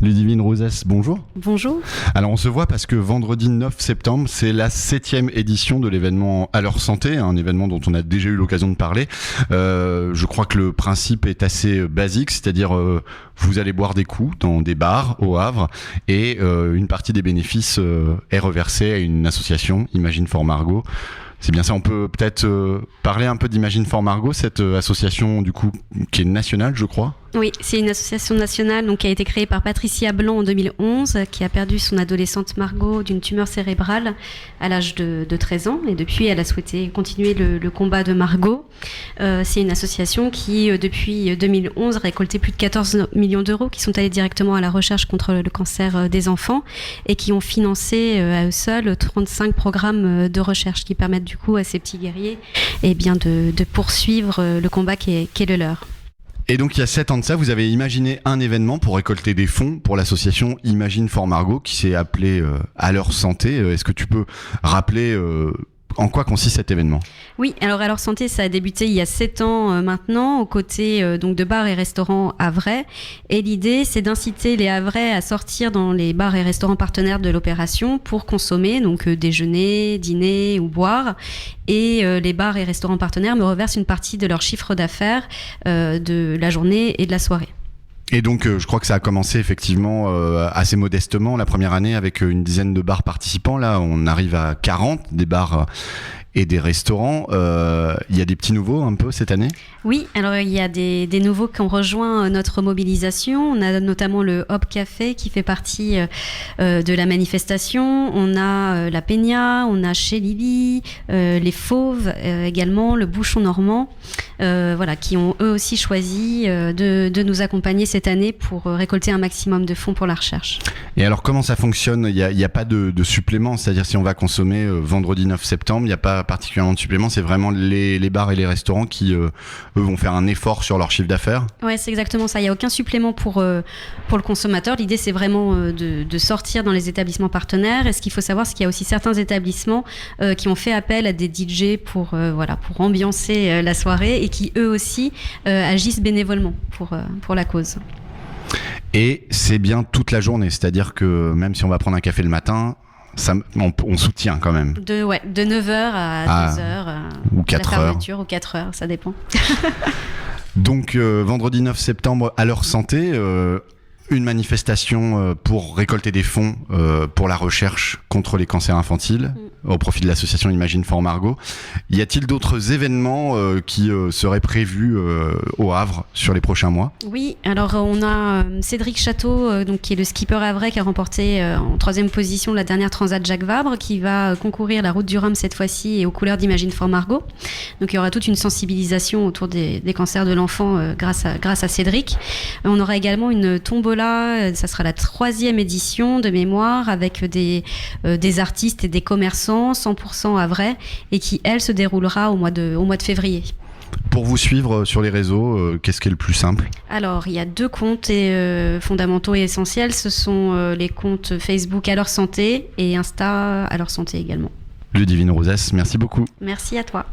Ludivine Rosès, bonjour. Bonjour. Alors on se voit parce que vendredi 9 septembre, c'est la 7e édition de l'événement À l'heure santé, un événement dont on a déjà eu l'occasion de parler. Je crois que le principe est assez basique, c'est-à-dire vous allez boire des coups dans des bars au Havre et une partie des bénéfices est reversée à une association, Imagine for Margot. C'est bien ça, on peut peut-être parler un peu d'Imagine for Margot, cette association du coup qui est nationale, je crois. Oui, c'est une association nationale donc, qui a été créée par Patricia Blanc en 2011, qui a perdu son adolescente Margot d'une tumeur cérébrale à l'âge de 13 ans. Et depuis, elle a souhaité continuer le combat de Margot. C'est une association qui, depuis 2011, a récolté plus de 14 millions d'euros qui sont allés directement à la recherche contre le cancer des enfants et qui ont financé à eux seuls 35 programmes de recherche qui permettent du coup à ces petits guerriers de poursuivre le combat qui est le leur. Et donc il y a 7 ans de ça, vous avez imaginé un événement pour récolter des fonds pour l'association Imagine for Margot qui s'est appelée À l'heure santé. Est-ce que tu peux rappeler en quoi consiste cet événement ? Oui, alors À l'heure santé, ça a débuté il y a 7 ans maintenant, aux côtés donc de bars et restaurants havrais. Et l'idée, c'est d'inciter les Havrais à sortir dans les bars et restaurants partenaires de l'opération pour consommer, donc déjeuner, dîner ou boire. Et les bars et restaurants partenaires me reversent une partie de leur chiffre d'affaires de la journée et de la soirée. Et donc je crois que ça a commencé effectivement assez modestement la première année avec une dizaine de bars participants. Là on arrive à 40 des bars et des restaurants. Il y a des petits nouveaux un peu cette année ? Oui, alors il y a des nouveaux qui ont rejoint notre mobilisation. On a notamment le Hop Café qui fait partie de la manifestation. On a la Peña, on a Chez Lily, les Fauves également, le Bouchon Normand, qui ont eux aussi choisi de nous accompagner cette année pour récolter un maximum de fonds pour la recherche. Et alors comment ça fonctionne ? Il y a pas de supplément, c'est-à-dire si on va consommer vendredi 9 septembre, il n'y a pas particulièrement de supplément, c'est vraiment les bars et les restaurants qui eux vont faire un effort sur leur chiffre d'affaires. Ouais, c'est exactement ça. Il n'y a aucun supplément pour le consommateur. L'idée, c'est vraiment de sortir dans les établissements partenaires. Et ce qu'il faut savoir, c'est qu'il y a aussi certains établissements qui ont fait appel à des DJ pour ambiancer la soirée et qui, eux aussi, agissent bénévolement pour la cause. Et c'est bien toute la journée, c'est-à-dire que même si on va prendre un café le matin, on soutient quand même. De 9h à 2h. Ou 4h. Ou 4h, ça dépend. Donc, vendredi 9 septembre, À l'heure santé, une manifestation pour récolter des fonds pour la recherche contre les cancers infantiles au profit de l'association Imagine for Margot. Y a-t-il d'autres événements qui seraient prévus au Havre sur les prochains mois ? Oui, alors on a Cédric Château, qui est le skipper havrais qui a remporté en 3e position la dernière Transat Jacques Vabre, qui va concourir la route du Rhum cette fois-ci et aux couleurs d'Imagine for Margot. Donc il y aura toute une sensibilisation autour des cancers de l'enfant grâce à Cédric. On aura également une tombola, ça sera la 3e édition de mémoire avec des artistes et des commerçants 100% havrais et qui, elle, se déroulera au mois de février. Pour vous suivre sur les réseaux, qu'est-ce qui est le plus simple ? Alors, il y a 2 comptes fondamentaux et essentiels. Ce sont les comptes Facebook À l'heure santé et Insta À l'heure santé également. Ludivine Rosès, merci beaucoup. Merci à toi.